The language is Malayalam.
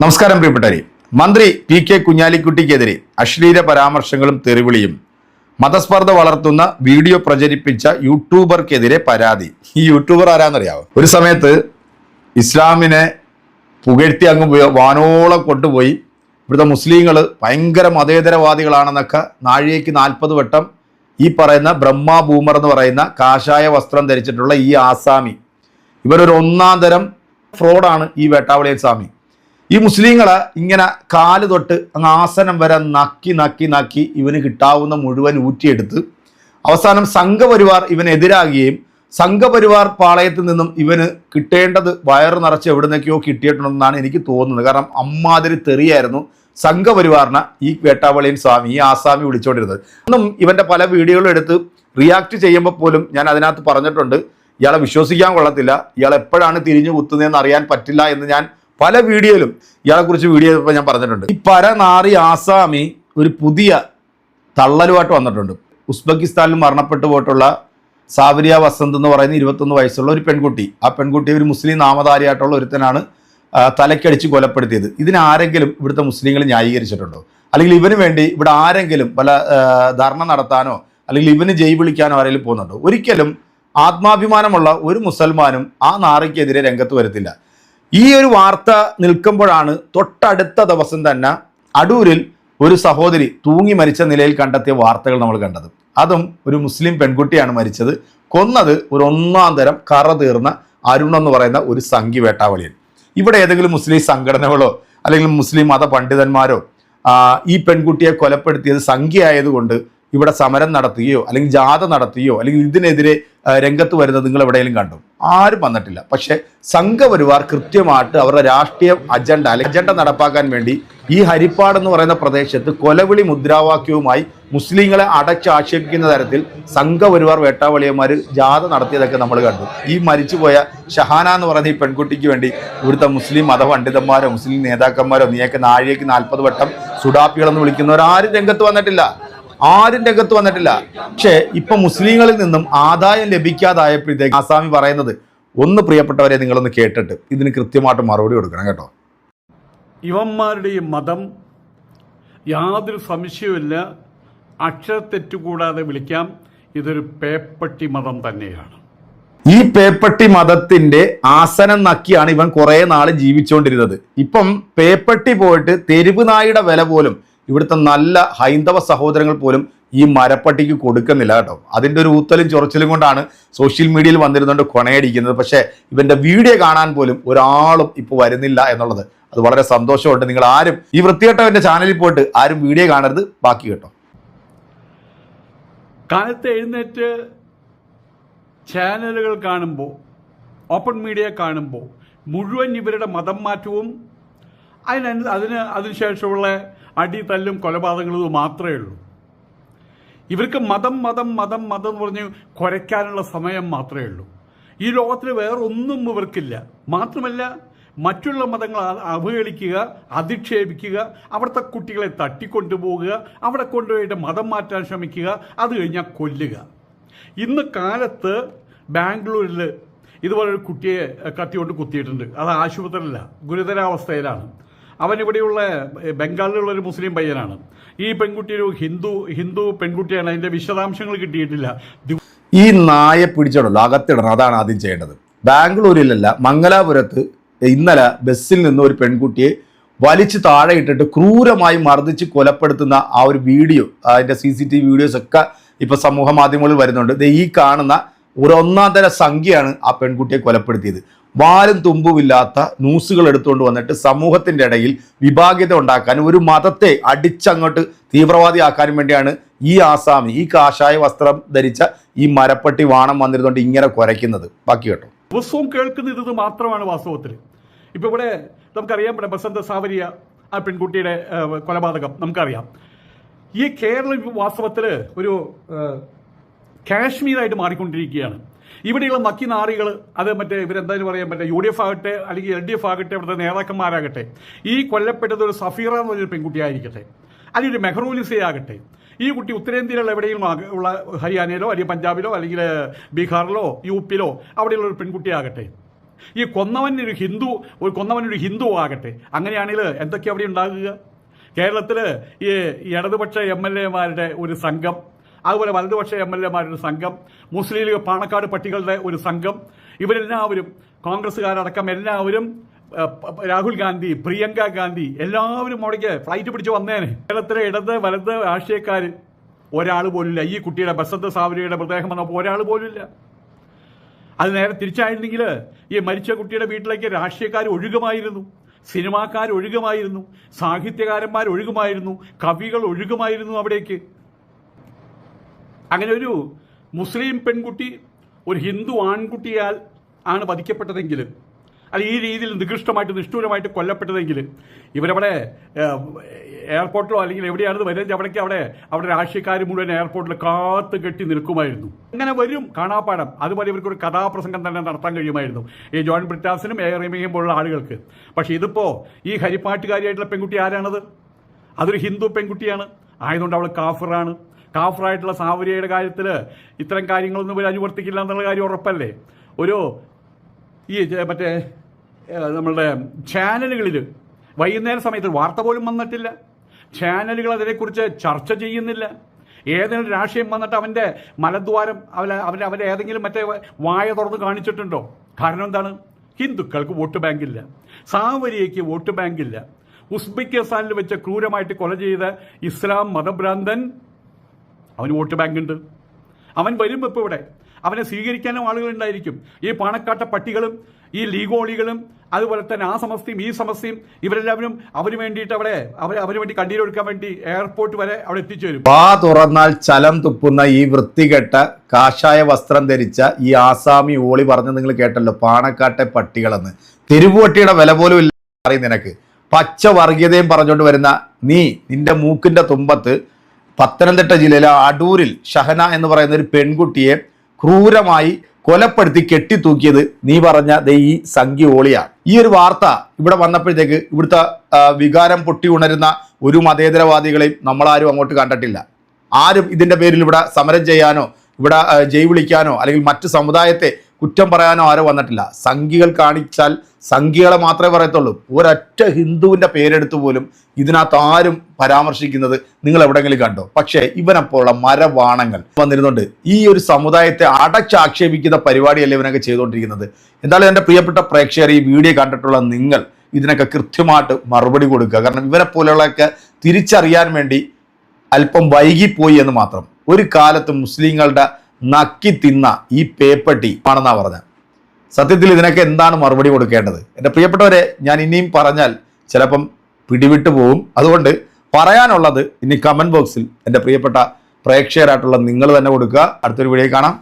നമസ്കാരം പ്രിയപ്പെട്ടവരെ. മന്ത്രി പി കെ കുഞ്ഞാലിക്കുട്ടിക്കെതിരെ അശ്ലീല പരാമർശങ്ങളും തെറിവിളിയും മതസ്പർദ്ധ വളർത്തുന്ന വീഡിയോ പ്രചരിപ്പിച്ച യൂട്യൂബർക്കെതിരെ പരാതി. ഈ യൂട്യൂബർ ആരാന്നറിയാവോ? ഒരു സമയത്ത് ഇസ്ലാമിനെ പുകഴ്ത്തി അങ്ങ് വാനോളം കൊണ്ടുപോയി ഇവിടുത്തെ മുസ്ലിങ്ങൾ ഭയങ്കര മതേതരവാദികളാണെന്നൊക്കെ നാഴികയ്ക്ക് 40 വട്ടം ഈ പറയുന്ന ബ്രഹ്മ ബൂമർ എന്ന് പറയുന്ന കാഷായ വസ്ത്രം ധരിച്ചിട്ടുള്ള ഈ ആസാമി, ഇവരൊരു ഒന്നാം തരം ഫ്രോഡാണ് ഈ വേട്ടാവളിയൻ സ്വാമി. ഈ മുസ്ലിങ്ങളെ ഇങ്ങനെ കാല് തൊട്ട് അങ്ങ് ആസനം വരെ നക്കി ഇവന് കിട്ടാവുന്ന മുഴുവൻ ഊറ്റിയെടുത്ത് അവസാനം സംഘപരിവാർ ഇവനെതിരാകുകയും സംഘപരിവാർ പാളയത്തിൽ നിന്നും ഇവന് കിട്ടേണ്ടത് വയറ് നിറച്ച് എവിടുന്നൊക്കെയോ കിട്ടിയിട്ടുണ്ടെന്നാണ് എനിക്ക് തോന്നുന്നത്. കാരണം അമ്മാതിരി തെറിയായിരുന്നു സംഘപരിവാറിനെ ഈ വേട്ടാവളിയൻ സ്വാമി, ഈ ആസാമി വിളിച്ചുകൊണ്ടിരുന്നത്. ഒന്നും ഇവൻ്റെ പല വീഡിയോകളും എടുത്ത് റിയാക്ട് ചെയ്യുമ്പോൾ പോലും ഞാൻ അതിനകത്ത് പറഞ്ഞിട്ടുണ്ട്, ഇയാളെ വിശ്വസിക്കാൻ കൊള്ളത്തില്ല, ഇയാൾ എപ്പോഴാണ് തിരിഞ്ഞു കുത്തുന്നതെന്ന് അറിയാൻ പറ്റില്ല എന്ന് ഞാൻ പല വീഡിയോയിലും ഇയാളെക്കുറിച്ച് വീഡിയോ ഇപ്പോൾ ഞാൻ പറഞ്ഞിട്ടുണ്ട്. ഈ പരനാറി ആസാമി ഒരു പുതിയ തള്ളലുമായിട്ട് വന്നിട്ടുണ്ട്. ഉസ്ബെക്കിസ്ഥാനിൽ മരണപ്പെട്ടു പോയിട്ടുള്ള സാവരിയ വസന്ത് എന്ന് പറയുന്ന 21 വയസ്സുള്ള ഒരു പെൺകുട്ടി, ആ പെൺകുട്ടി ഒരു മുസ്ലിം നാമധാരിയായിട്ടുള്ള ഒരുത്തനാണ് തലക്കടിച്ച് കൊലപ്പെടുത്തിയത്. ഇതിനാരെങ്കിലും ഇവിടുത്തെ മുസ്ലിങ്ങൾ ന്യായീകരിച്ചിട്ടുണ്ടോ? അല്ലെങ്കിൽ ഇവന് വേണ്ടി ഇവിടെ ആരെങ്കിലും പല ധർണ നടത്താനോ അല്ലെങ്കിൽ ഇവന് ജയ് വിളിക്കാനോ ആരെങ്കിലും പോകുന്നുണ്ടോ? ഒരിക്കലും ആത്മാഭിമാനമുള്ള ഒരു മുസൽമാനും ആ നാറിക്കെതിരെ രംഗത്ത് വരത്തില്ല. ഈ ഒരു വാർത്ത നിൽക്കുമ്പോഴാണ് തൊട്ടടുത്ത ദിവസം തന്നെ അടൂരിൽ ഒരു സഹോദരി തൂങ്ങി മരിച്ച നിലയിൽ കണ്ടെത്തിയ വാർത്തകൾ നമ്മൾ കണ്ടത്. അതും ഒരു മുസ്ലിം പെൺകുട്ടിയാണ് മരിച്ചത്. കൊന്നത് ഒരു ഒന്നാം തരം കറ തീർന്ന അരുൺ എന്ന് പറയുന്ന ഒരു സംഘി വേട്ടാവളിയൻ. ഇവിടെ ഏതെങ്കിലും മുസ്ലിം സംഘടനകളോ അല്ലെങ്കിൽ മുസ്ലിം മത പണ്ഡിതന്മാരോ ഈ പെൺകുട്ടിയെ കൊലപ്പെടുത്തിയത് സംഖ്യയായതുകൊണ്ട് ഇവിടെ സമരം നടത്തുകയോ അല്ലെങ്കിൽ ജാഥ നടത്തുകയോ അല്ലെങ്കിൽ ഇതിനെതിരെ രംഗത്ത് വരുന്നത് നിങ്ങൾ എവിടെയെങ്കിലും കണ്ടു? ആരും വന്നിട്ടില്ല. പക്ഷേ സംഘപരിവാർ കൃത്യമായിട്ട് അവരുടെ രാഷ്ട്രീയ അജണ്ട നടപ്പാക്കാൻ വേണ്ടി ഈ ഹരിപ്പാട് എന്ന് പറയുന്ന പ്രദേശത്ത് കൊലവിളി മുദ്രാവാക്യവുമായി മുസ്ലിങ്ങളെ അടച്ചാക്ഷേപിക്കുന്ന തരത്തിൽ സംഘപരിവാർ വേട്ടാവളിയന്മാർ ജാഥ നടത്തിയതൊക്കെ നമ്മൾ കണ്ടു. ഈ മരിച്ചുപോയ ഷഹാന എന്ന് പറയുന്ന ഈ പെൺകുട്ടിക്ക് വേണ്ടി ഇവിടുത്തെ മുസ്ലിം മതപണ്ഡിതന്മാരോ മുസ്ലിം നേതാക്കന്മാരോ നീയൊക്കെ നാഴികയ്ക്ക് 40 വട്ടം സുഡാപ്പികളെന്ന് വിളിക്കുന്നവരാരും രംഗത്ത് വന്നിട്ടില്ല. പക്ഷേ ഇപ്പൊ മുസ്ലിങ്ങളിൽ നിന്നും ആദായം ലഭിക്കാതായപ്പോഴത്തേക്ക് ആസാമി പറയുന്നത് ഒന്ന് പ്രിയപ്പെട്ടവരെ നിങ്ങളൊന്ന് കേട്ടിട്ട് ഇതിന് കൃത്യമായിട്ട് മറുപടി കൊടുക്കണം കേട്ടോ. ഇവന്മാരുടെ ഈ മതം യാതൊരു സംശയവുമില്ല, അക്ഷരത്തെറ്റുകൂടാതെ വിളിക്കാം, ഇതൊരു പേപ്പട്ടി മതം തന്നെയാണ്. ഈ പേപ്പട്ടി മതത്തിന്റെ ആസനം നക്കിയാണ് ഇവൻ കുറെ നാള് ജീവിച്ചുകൊണ്ടിരുന്നത്. ഇപ്പം പേപ്പട്ടി പോയിട്ട് തെരുവ് നായുടെ വില പോലും ഇവിടുത്തെ നല്ല ഹൈന്ദവ സഹോദരങ്ങൾ പോലും ഈ മരപ്പട്ടിക്ക് കൊടുക്കുന്നില്ല കേട്ടോ. അതിൻ്റെ ഒരു ഊത്തലും ചൊറച്ചിലും കൊണ്ടാണ് സോഷ്യൽ മീഡിയയിൽ വന്നിരുന്നുകൊണ്ട് കൊണയടിക്കുന്നത്. പക്ഷേ ഇവൻ്റെ വീഡിയോ കാണാൻ പോലും ഒരാളും ഇപ്പോൾ വരുന്നില്ല എന്നുള്ളത് അത് വളരെ സന്തോഷമുണ്ട്. നിങ്ങൾ ആരും ഈ വൃത്തികെട്ടവൻ്റെ ചാനലിൽ പോയിട്ട് ആരും വീഡിയോ കാണരുത്. ബാക്കി കേട്ടോ. കാലത്ത് എഴുന്നേറ്റ് ചാനലുകൾ കാണുമ്പോൾ, ഓപ്പൺ മീഡിയ കാണുമ്പോൾ മുഴുവൻ ഇവരുടെ മതം മാറ്റവും അതിനുശേഷമുള്ള അടി തല്ലും കൊലപാതകങ്ങളും മാത്രമേ ഉള്ളൂ. ഇവർക്ക് മതം മതം മതം മതം എന്ന് പറഞ്ഞ് കുരയ്ക്കാനുള്ള സമയം മാത്രമേ ഉള്ളൂ. ഈ ലോകത്തിൽ വേറെ ഒന്നും ഇവർക്കില്ല. മാത്രമല്ല മറ്റുള്ള മതങ്ങൾ അവഹേളിക്കുക, അധിക്ഷേപിക്കുക, അവിടുത്തെ കുട്ടികളെ തട്ടിക്കൊണ്ടുപോകുക, അവിടെ കൊണ്ടുപോയിട്ട് മതം മാറ്റാൻ ശ്രമിക്കുക, അത് കഴിഞ്ഞാൽ കൊല്ലുക. ഇന്ന് കാലത്ത് ബാംഗ്ലൂരിൽ ഇതുപോലൊരു കുട്ടിയെ കത്തിക്കൊണ്ട് കുത്തിയിട്ടുണ്ട്. അത് ആശുപത്രിയില്ല, ഗുരുതരാവസ്ഥയിലാണ്. അവനിവിടെയുള്ള ബംഗാളിലുള്ള ഒരു മുസ്ലിം പയ്യനാണ്. ഈ പെൺകുട്ടി ഒരു ഹിന്ദു പെൺകുട്ടിയാണ്. അതിന്റെ വിശദാംശങ്ങൾ കിട്ടിയിട്ടില്ല. ഈ നായെ പിടിച്ചോടല്ലോ അകത്തിടണം, അതാണ് ആദ്യം ചെയ്യേണ്ടത്. ബാംഗ്ലൂരിലല്ല, മംഗലാപുരത്ത് ഇന്നലെ ബസ്സിൽ നിന്ന് ഒരു പെൺകുട്ടിയെ വലിച്ചു താഴെ ഇട്ടിട്ട് ക്രൂരമായി മർദ്ദിച്ച് കൊലപ്പെടുത്തുന്ന ആ ഒരു വീഡിയോ, അതിന്റെ CCTV വീഡിയോസ് ഒക്കെ ഇപ്പൊ സമൂഹ മാധ്യമങ്ങളിൽ വരുന്നുണ്ട്. ഈ കാണുന്ന ഒരു ഒന്നാം തര സംഖ്യയാണ് ആ പെൺകുട്ടിയെ കൊലപ്പെടുത്തിയത്. വാലും തുമ്പുമില്ലാത്ത ന്യൂസുകൾ എടുത്തുകൊണ്ട് വന്നിട്ട് സമൂഹത്തിന്റെ ഇടയിൽ വിഭാഗീയത ഉണ്ടാക്കാനും ഒരു മതത്തെ അടിച്ചങ്ങോട്ട് തീവ്രവാദിയാക്കാനും വേണ്ടിയാണ് ഈ ആസാമി, ഈ കാഷായ വസ്ത്രം ധരിച്ച ഈ മരപ്പട്ടി വാണം വന്നിരുന്നുകൊണ്ട് ഇങ്ങനെ കുരയ്ക്കുന്നത്. ബാക്കി കേട്ടോ. ദിവസവും കേൾക്കുന്നത് ഇത് മാത്രമാണ് വാസ്തവത്തിൽ. ഇപ്പൊ ഇവിടെ നമുക്കറിയാം, ഇവിടെ ബസന്ത സാവരിയ ആ പെൺകുട്ടിയുടെ കൊലപാതകം നമുക്കറിയാം. ഈ കേരളം വാസ്തവത്തിൽ ഒരു കാശ്മീരായിട്ട് മാറിക്കൊണ്ടിരിക്കുകയാണ്. ഇവിടെയുള്ള നക്കി നാറികൾ, അത് ഇവരെന്തായാലും പറയാൻ പറ്റുക, UDF ആകട്ടെ അല്ലെങ്കിൽ LDF ആകട്ടെ, ഇവിടുത്തെ നേതാക്കന്മാരാകട്ടെ, ഈ കൊല്ലപ്പെട്ടത് ഒരു സഫീറ എന്ന് പറഞ്ഞൊരു പെൺകുട്ടിയായിരിക്കട്ടെ, അല്ലെങ്കിൽ ഒരു മെഹ്റൂലിസയാകട്ടെ, ഈ കുട്ടി ഉത്തരേന്ത്യയിലുള്ള എവിടെയും ഉള്ള ഹരിയാനയിലോ അല്ലെങ്കിൽ പഞ്ചാബിലോ അല്ലെങ്കിൽ ബീഹാറിലോ UP-ലോ അവിടെയുള്ള ഒരു പെൺകുട്ടിയാകട്ടെ, ഈ കൊന്നവനൊരു ഹിന്ദു ആകട്ടെ. അങ്ങനെയാണെങ്കിൽ എന്തൊക്കെയാണ് അവിടെ ഉണ്ടാകുക? കേരളത്തിൽ ഈ ഇടതുപക്ഷ MLA-മാരുടെ ഒരു സംഘം, അതുപോലെ വലതുപക്ഷ MLA-മാരുടെ സംഘം, മുസ്ലിം ലീഗ് പാണക്കാട് പട്ടികളുടെ ഒരു സംഘം, ഇവരെല്ലാവരും കോൺഗ്രസ്സുകാരടക്കം എല്ലാവരും, രാഹുൽ ഗാന്ധി, പ്രിയങ്ക ഗാന്ധി, എല്ലാവരും അവിടേക്ക് ഫ്ലൈറ്റ് പിടിച്ച് വന്നേനെ. കേരളത്തിലെ ഇടത് വലത് രാഷ്ട്രീയക്കാർ ഒരാൾ പോലുമില്ല. ഈ കുട്ടിയുടെ ബസന്ത് സാവരിയുടെ മൃതദേഹം വന്നപ്പോൾ ഒരാൾ പോലുമില്ല. അത് നേരെ തിരിച്ചായിരുന്നെങ്കിൽ ഈ മരിച്ച കുട്ടിയുടെ വീട്ടിലേക്ക് രാഷ്ട്രീയക്കാർ ഒഴുകുമായിരുന്നു, സിനിമാക്കാർ ഒഴുകുമായിരുന്നു, സാഹിത്യകാരന്മാർ ഒഴുകുമായിരുന്നു, കവികൾ ഒഴുകുമായിരുന്നു അവിടേക്ക്. അങ്ങനെ ഒരു മുസ്ലിം പെൺകുട്ടി ഒരു ഹിന്ദു ആൺകുട്ടിയാൽ ആണ് വധിക്കപ്പെട്ടതെങ്കിൽ, അല്ല ഈ രീതിയിൽ നികൃഷ്ടമായിട്ട് നിഷ്ഠൂരമായിട്ട് കൊല്ലപ്പെട്ടതെങ്കിൽ, ഇവരവിടെ എയർപോർട്ടിലോ അല്ലെങ്കിൽ എവിടെയാണെന്ന് വരുന്നത് അവിടേക്ക് അവിടെ രാഷ്ട്രീയക്കാർ മുഴുവൻ എയർപോർട്ടിൽ കാത്തു കെട്ടി നിൽക്കുമായിരുന്നു. അങ്ങനെ വരും കാണാപ്പാടം. അതുപോലെ ഇവർക്കൊരു കഥാപ്രസംഗം തന്നെ നടത്താൻ കഴിയുമായിരുന്നു ഈ ജോൺ ബ്രിട്ടാസിനും എയറിമയും പോലുള്ള ആളുകൾക്ക്. പക്ഷേ ഇതിപ്പോൾ ഈ ഹരിപ്പാട്ടുകാരിയായിട്ടുള്ള പെൺകുട്ടി ആരാണത്? അതൊരു ഹിന്ദു പെൺകുട്ടിയാണ്. ആയതുകൊണ്ട് അവൾ കാഫിറാണ്. കാഫിറായിട്ടുള്ള സാവരിയയുടെ കാര്യത്തിൽ ഇത്തരം കാര്യങ്ങളൊന്നും ഇവർ അനുവർത്തിക്കില്ല എന്നുള്ള കാര്യം ഉറപ്പല്ലേ? ഈ മറ്റേ നമ്മളുടെ ചാനലുകളിൽ വൈകുന്നേര സമയത്ത് വാർത്ത പോലും വന്നിട്ടില്ല. ചാനലുകൾ അതിനെക്കുറിച്ച് ചർച്ച ചെയ്യുന്നില്ല. ഏതെങ്കിലും രാഷ്ട്രീയം വന്നിട്ട് അവൻ്റെ മലദ്വാരം അവൻ്റെ ഏതെങ്കിലും മറ്റേ വായ തുറന്ന് കാണിച്ചിട്ടുണ്ടോ? കാരണം എന്താണ്? ഹിന്ദുക്കൾക്ക് വോട്ട് ബാങ്കില്ല, സാവരിയയ്ക്ക് വോട്ട് ബാങ്കില്ല. ഉസ്ബെക്കിസ്ഥാനിൽ വെച്ച് ക്രൂരമായിട്ട് കൊല ചെയ്ത ഇസ്ലാം മതഭ്രാന്തൻ, അവന് വോട്ട് ബാങ്കുണ്ട്. അവൻ വരും ഇപ്പോൾ ഇവിടെ. അവനെ സ്വീകരിക്കാനും ആളുകളുണ്ടായിരിക്കും. ഈ പാണക്കാട്ട പട്ടികളും ഈ ലീഗോളികളും അതുപോലെ തന്നെ ആ സമസ്തയും ഈ സമസ്തയും ഇവരെല്ലാവരും അവന് വേണ്ടിയിട്ട് അവന് വേണ്ടി കണ്ണീരൊടുക്കാൻ വേണ്ടി എയർപോർട്ട് വരെ അവിടെ എത്തിച്ചേരും. വാ തുറന്നാൽ ചലം തുപ്പുന്ന ഈ വൃത്തികെട്ട കാഷായ വസ്ത്രം ധരിച്ച ഈ ആസാമി ഓളി പറഞ്ഞ് നിങ്ങൾ കേട്ടല്ലോ, പാണക്കാട്ടെ പട്ടികളെന്ന്. തെരുവുപട്ടിയുടെ വില പോലും ഇല്ല പറയും നിനക്ക്. പച്ച വർഗീയതയും പറഞ്ഞുകൊണ്ട് വരുന്ന നിന്റെ മൂക്കിന്റെ തുമ്പത്ത് പത്തനംതിട്ട ജില്ലയിലെ അടൂരിൽ ഷഹന എന്ന് പറയുന്ന ഒരു പെൺകുട്ടിയെ ക്രൂരമായി കൊലപ്പെടുത്തി കെട്ടിത്തൂക്കിയത് നീ പറഞ്ഞ ഈ സംഖ്യ ഓളിയാണ്. ഈ ഒരു വാർത്ത ഇവിടെ വന്നപ്പോഴത്തേക്ക് ഇവിടുത്തെ വികാരം പൊട്ടി ഉണരുന്ന ഒരു മതേതരവാദികളെയും നമ്മളാരും അങ്ങോട്ട് കണ്ടിട്ടില്ല. ആരും ഇതിന്റെ പേരിൽ ഇവിടെ സമരം ചെയ്യാനോ ഇവിടെ ജയ് വിളിക്കാനോ അല്ലെങ്കിൽ മറ്റു സമുദായത്തെ കുറ്റം പറയാനോ ആരോ വന്നിട്ടില്ല. സംഖ്യകൾ കാണിച്ചാൽ സംഖ്യകളെ മാത്രമേ പറയത്തുള്ളൂ. ഒരൊറ്റ ഹിന്ദുവിൻ്റെ പേരെടുത്ത് പോലും ഇതിനകത്ത് ആരും പരാമർശിക്കുന്നത് നിങ്ങൾ എവിടെയെങ്കിലും കണ്ടോ? പക്ഷേ ഇവനപ്പോഴുള്ള മരവാണങ്ങൾ വന്നിരുന്നുണ്ട് ഈ ഒരു സമുദായത്തെ അടച്ചാക്ഷേപിക്കുന്ന പരിപാടിയല്ലേ ഇവനൊക്കെ ചെയ്തുകൊണ്ടിരിക്കുന്നത്. എന്തായാലും എൻ്റെ പ്രിയപ്പെട്ട പ്രേക്ഷകർ, ഈ വീഡിയോ കണ്ടിട്ടുള്ള നിങ്ങൾ ഇതിനൊക്കെ കൃത്യമായിട്ട് മറുപടി കൊടുക്കുക. കാരണം ഇവനെ പോലെയുള്ളതൊക്കെ തിരിച്ചറിയാൻ വേണ്ടി അല്പം വൈകിപ്പോയി എന്ന് മാത്രം. ഒരു കാലത്ത് മുസ്ലിങ്ങളുടെ നക്കി തിന്ന ഈ പേപ്പട്ടി ആണെന്നാ പറഞ്ഞത്. സത്യത്തിൽ ഇതിനൊക്കെ എന്താണ് മറുപടി കൊടുക്കേണ്ടത്? എൻ്റെ പ്രിയപ്പെട്ടവരെ, ഞാൻ ഇനിയും പറഞ്ഞാൽ ചിലപ്പം പിടിവിട്ടു പോവും. അതുകൊണ്ട് പറയാനുള്ളത് ഇനി കമൻറ്റ് ബോക്സിൽ എൻ്റെ പ്രിയപ്പെട്ട പ്രേക്ഷകരായിട്ടുള്ള നിങ്ങൾ തന്നെ കൊടുക്കുക. അടുത്തൊരു വീഡിയോ കാണാം.